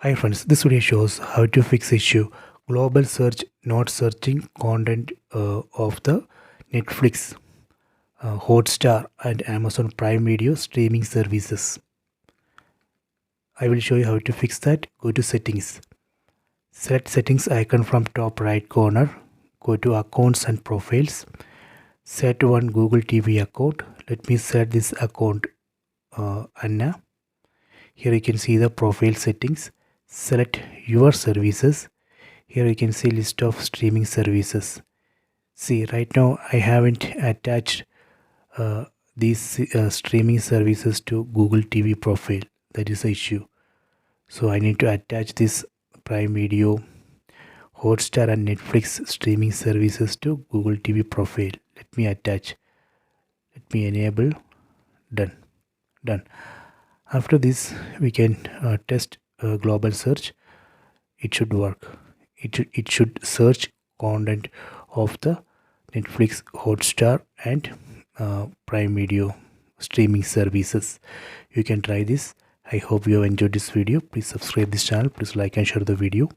Hi friends, this video shows how to fix issue global search not searching content of the Netflix, Hotstar and Amazon Prime Video streaming services. I will show you how to fix that. Go to settings. Select settings icon from top right corner. Go to accounts and profiles. Set one Google TV account. Let me set this account Anna. Here you can see the profile settings. Select your services. Here you can see list of streaming services. See, right now I haven't attached these streaming services to Google TV profile. That is the issue. So I need to attach this Prime Video, Hotstar and Netflix streaming services to Google TV profile. Let me attach. Let me enable. Done. After this we can test global search. It should work. It should search content of the Netflix, Hotstar and Prime Video streaming services. You can try this. I hope you have enjoyed this video. Please subscribe this channel. Please like and share the video.